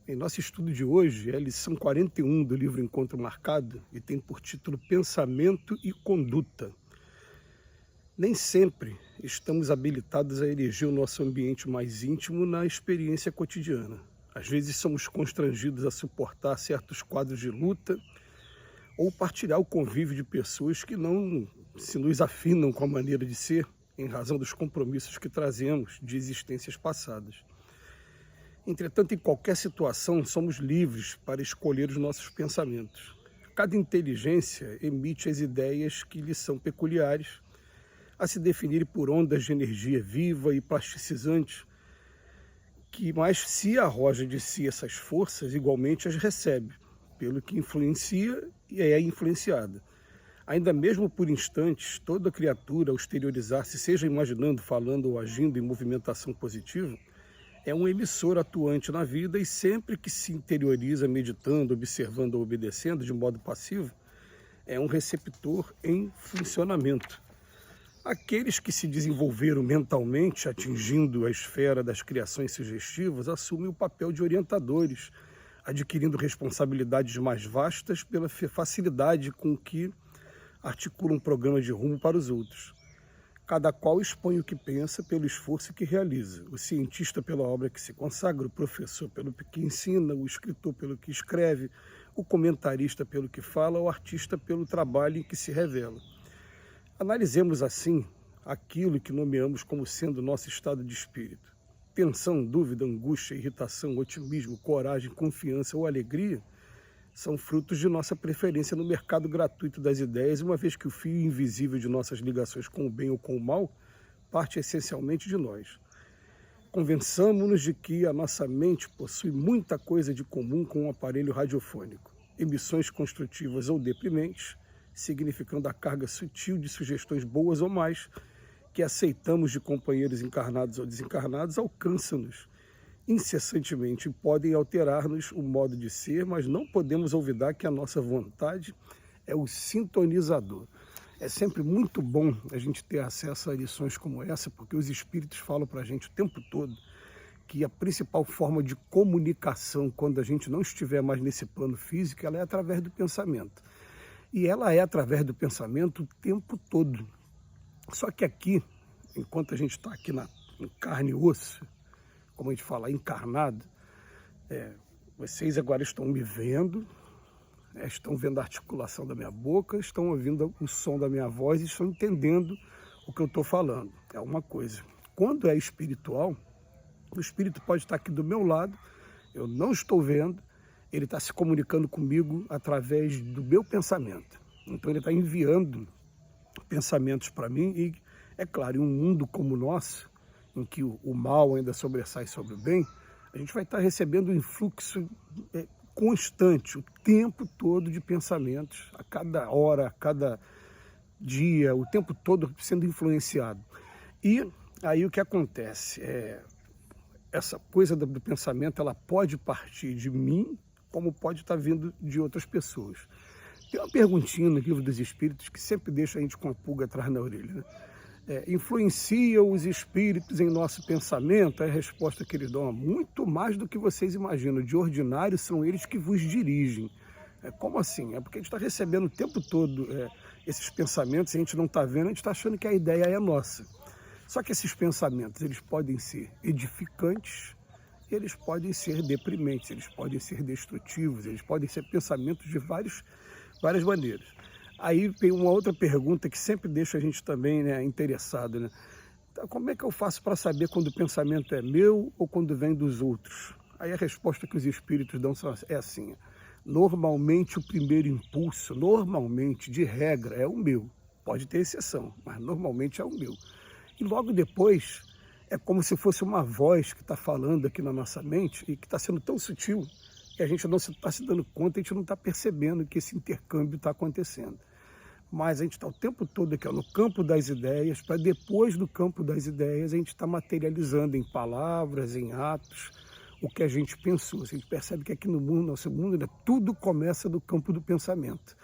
Em nosso estudo de hoje é a lição 41 do livro Encontro Marcado e tem por título Pensamento e Conduta. Nem sempre estamos habilitados a erigir o nosso ambiente mais íntimo na experiência cotidiana. Às vezes somos constrangidos a suportar certos quadros de luta ou partilhar o convívio de pessoas que não se nos afinam com a maneira de ser em razão dos compromissos que trazemos de existências passadas. Entretanto, em qualquer situação, somos livres para escolher os nossos pensamentos. Cada inteligência emite as ideias que lhe são peculiares, a se definirem por ondas de energia viva e plasticizantes, que mais se arroja de si essas forças, igualmente as recebe, pelo que influencia e é influenciada. Ainda mesmo por instantes, toda criatura, ao exteriorizar-se, seja imaginando, falando ou agindo em movimentação positiva, é um emissor atuante na vida e sempre que se interioriza meditando, observando ou obedecendo de modo passivo, é um receptor em funcionamento. Aqueles que se desenvolveram mentalmente, atingindo a esfera das criações sugestivas, assumem o papel de orientadores, adquirindo responsabilidades mais vastas pela facilidade com que articulam um programa de rumo para os outros. Cada qual expõe o que pensa pelo esforço que realiza. O cientista pela obra que se consagra, o professor pelo que ensina, o escritor pelo que escreve, o comentarista pelo que fala, o artista pelo trabalho em que se revela. Analisemos assim aquilo que nomeamos como sendo nosso estado de espírito. Tensão, dúvida, angústia, irritação, otimismo, coragem, confiança ou alegria são frutos de nossa preferência no mercado gratuito das ideias, uma vez que o fio invisível de nossas ligações com o bem ou com o mal parte essencialmente de nós. Convençamos-nos de que a nossa mente possui muita coisa de comum com um aparelho radiofônico, emissões construtivas ou deprimentes, significando a carga sutil de sugestões boas ou mais que aceitamos de companheiros encarnados ou desencarnados, alcançam-nos incessantemente e podem alterar-nos o modo de ser, mas não podemos olvidar que a nossa vontade é o sintonizador. É sempre muito bom a gente ter acesso a lições como essa, porque os espíritos falam para a gente o tempo todo que a principal forma de comunicação, quando a gente não estiver mais nesse plano físico, ela é através do pensamento. E ela é através do pensamento o tempo todo. Só que aqui, enquanto a gente está aqui em carne e osso, como a gente fala, encarnado, vocês agora estão me vendo, estão vendo a articulação da minha boca, estão ouvindo o som da minha voz e estão entendendo o que eu estou falando. É uma coisa. Quando é espiritual, o espírito pode estar aqui do meu lado, eu não estou vendo, ele está se comunicando comigo através do meu pensamento. Então ele está enviando pensamentos para mim e, é claro, em um mundo como o nosso, em que o mal ainda sobressai sobre o bem, a gente vai estar recebendo um influxo constante, o tempo todo de pensamentos, a cada hora, a cada dia, o tempo todo sendo influenciado. E aí o que acontece? Essa coisa do pensamento, ela pode partir de mim, como pode estar vindo de outras pessoas. Tem uma perguntinha no Livro dos Espíritos que sempre deixa a gente com a pulga atrás da orelha, né? Influenciam os espíritos em nosso pensamento? A resposta que eles dão é muito mais do que vocês imaginam. De ordinário, são eles que vos dirigem. Como assim? É porque a gente está recebendo o tempo todo esses pensamentos, e a gente não está vendo, a gente está achando que a ideia é nossa. Só que esses pensamentos, eles podem ser edificantes, eles podem ser deprimentes, eles podem ser destrutivos, eles podem ser pensamentos de várias maneiras. Aí tem uma outra pergunta que sempre deixa a gente também, né, interessado, né? Então, como é que eu faço para saber quando o pensamento é meu ou quando vem dos outros? Aí a resposta que os espíritos dão é assim: normalmente o primeiro impulso, normalmente, de regra, é o meu. Pode ter exceção, mas normalmente é o meu. E logo depois, é como se fosse uma voz que está falando aqui na nossa mente e que está sendo tão sutil que a gente não está se dando conta, a gente não está percebendo que esse intercâmbio está acontecendo. Mas a gente está o tempo todo aqui no campo das ideias, para depois do campo das ideias a gente está materializando em palavras, em atos, o que a gente pensou. A gente percebe que aqui no mundo, nosso mundo, né, tudo começa do campo do pensamento.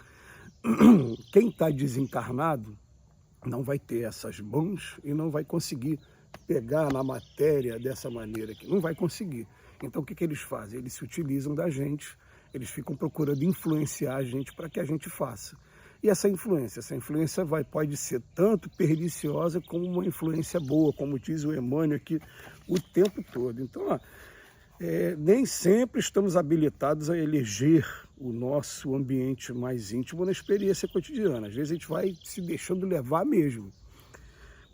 Quem está desencarnado não vai ter essas mãos e não vai conseguir pegar na matéria dessa maneira aqui, não vai conseguir. Então o que eles fazem? Eles se utilizam da gente, eles ficam procurando influenciar a gente para que a gente faça. E essa influência pode ser tanto perniciosa como uma influência boa, como diz o Emmanuel aqui o tempo todo. Então, nem sempre estamos habilitados a eleger o nosso ambiente mais íntimo na experiência cotidiana. Às vezes a gente vai se deixando levar mesmo.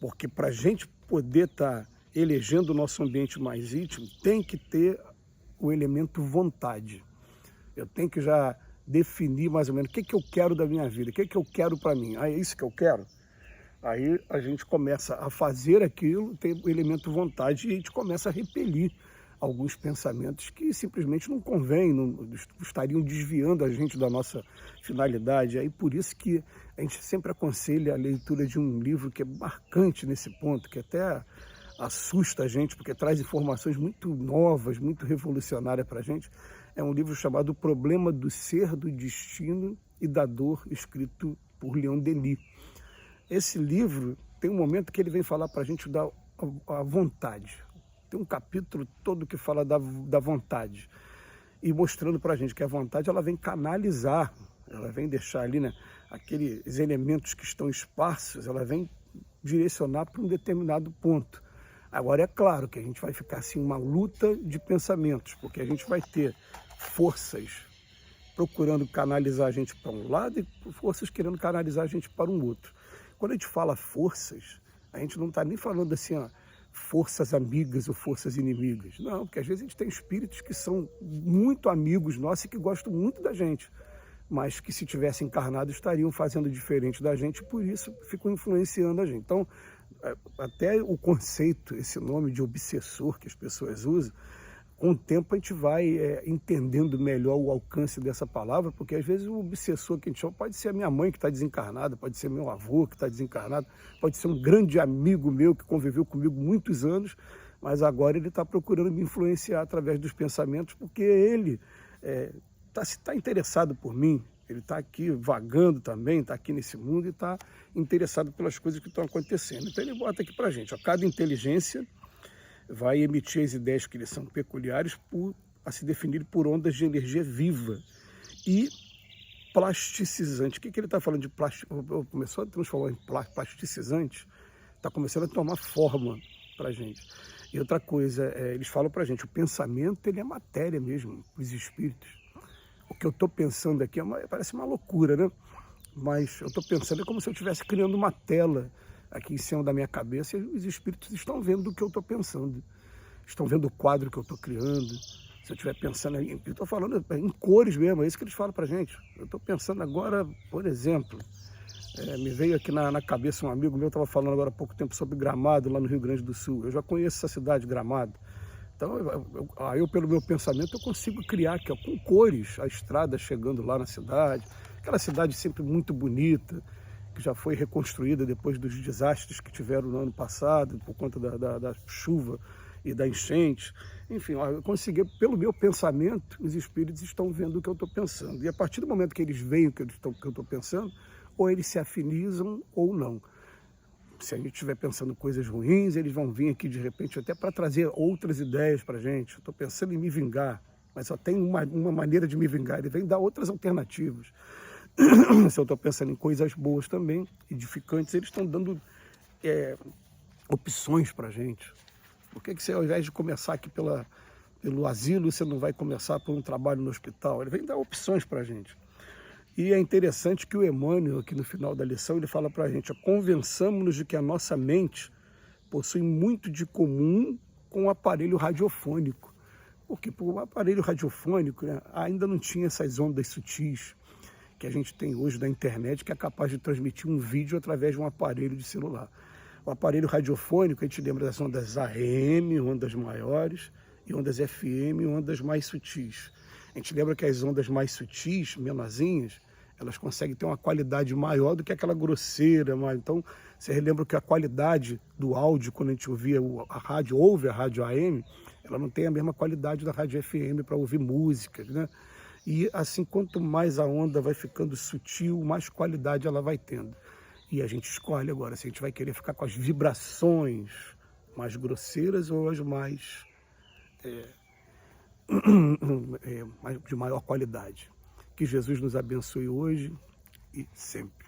Porque para a gente poder estar elegendo o nosso ambiente mais íntimo, tem que ter o elemento vontade. Eu tenho que já definir mais ou menos o que eu quero da minha vida, o que eu quero para mim. É isso que eu quero? Aí a gente começa a fazer aquilo, tem o elemento vontade, e a gente começa a repelir alguns pensamentos que simplesmente não convêm, não estariam desviando a gente da nossa finalidade. Aí por isso que a gente sempre aconselha a leitura de um livro que é marcante nesse ponto, que até assusta a gente, porque traz informações muito novas, muito revolucionárias para a gente. É um livro chamado O Problema do Ser, do Destino e da Dor, escrito por Leon Denis. Esse livro tem um momento que ele vem falar para a gente da vontade. Tem um capítulo todo que fala da vontade e mostrando para a gente que a vontade ela vem canalizar, ela vem deixar ali, né, aqueles elementos que estão esparsos, ela vem direcionar para um determinado ponto. Agora é claro que a gente vai ficar assim uma luta de pensamentos, porque a gente vai ter forças procurando canalizar a gente para um lado e forças querendo canalizar a gente para um outro. Quando a gente fala forças, a gente não está nem falando assim, ó, forças amigas ou forças inimigas. Não, porque às vezes a gente tem espíritos que são muito amigos nossos e que gostam muito da gente, mas que se tivessem encarnado estariam fazendo diferente da gente e por isso ficam influenciando a gente. Então, até o conceito, esse nome de obsessor que as pessoas usam, com o tempo a gente vai entendendo melhor o alcance dessa palavra, porque às vezes o obsessor que a gente chama pode ser a minha mãe que está desencarnada, pode ser meu avô que está desencarnado, pode ser um grande amigo meu que conviveu comigo muitos anos, mas agora ele está procurando me influenciar através dos pensamentos, porque ele está interessado por mim, ele está aqui vagando também, está aqui nesse mundo e está interessado pelas coisas que estão acontecendo. Então ele bota aqui para a gente, cada inteligência vai emitir as ideias que lhes são peculiares a se definir por ondas de energia viva e plasticizante. O que ele está falando de plástico? Começou a transformar em plasticizante, está começando a tomar forma para a gente. E outra coisa, eles falam para a gente, o pensamento ele é matéria mesmo, os espíritos. O que eu estou pensando aqui parece uma loucura, né? Mas eu estou pensando como se eu estivesse criando uma tela aqui em cima da minha cabeça e os espíritos estão vendo o que eu estou pensando. Estão vendo o quadro que eu estou criando. Se eu estiver pensando, eu estou falando em cores mesmo, é isso que eles falam para a gente. Eu estou pensando agora, por exemplo, me veio aqui na cabeça um amigo meu, estava falando agora há pouco tempo sobre Gramado, lá no Rio Grande do Sul. Eu já conheço essa cidade, Gramado. Então, eu pelo meu pensamento, eu consigo criar aqui, ó, com cores, a estrada chegando lá na cidade, aquela cidade sempre muito bonita, que já foi reconstruída depois dos desastres que tiveram no ano passado, por conta da chuva e da enchente. Enfim, eu consegui, pelo meu pensamento, os espíritos estão vendo o que eu estou pensando. E a partir do momento que eles veem o que eu estou pensando, ou eles se afinizam ou não. Se a gente estiver pensando coisas ruins, eles vão vir aqui de repente até para trazer outras ideias para a gente. Estou pensando em me vingar, mas só tem uma maneira de me vingar. Ele vem dar outras alternativas. Se eu estou pensando em coisas boas também, edificantes, eles estão dando opções para a gente. Por que você, ao invés de começar aqui pelo asilo, você não vai começar por um trabalho no hospital? Ele vem dar opções para a gente. E é interessante que o Emmanuel, aqui no final da lição, ele fala para a gente, convençamos-nos de que a nossa mente possui muito de comum com o aparelho radiofônico. Porque o aparelho radiofônico, né, ainda não tinha essas ondas sutis que a gente tem hoje da internet, que é capaz de transmitir um vídeo através de um aparelho de celular. O aparelho radiofônico, a gente lembra das ondas AM, ondas maiores, e ondas FM, ondas mais sutis. A gente lembra que as ondas mais sutis, menorzinhas, elas conseguem ter uma qualidade maior do que aquela grosseira. Então, você relembra que a qualidade do áudio, quando a gente ouvia ouve a rádio AM, ela não tem a mesma qualidade da rádio FM para ouvir músicas, né? E assim, quanto mais a onda vai ficando sutil, mais qualidade ela vai tendo. E a gente escolhe agora se a gente vai querer ficar com as vibrações mais grosseiras ou as mais de maior qualidade. Que Jesus nos abençoe hoje e sempre.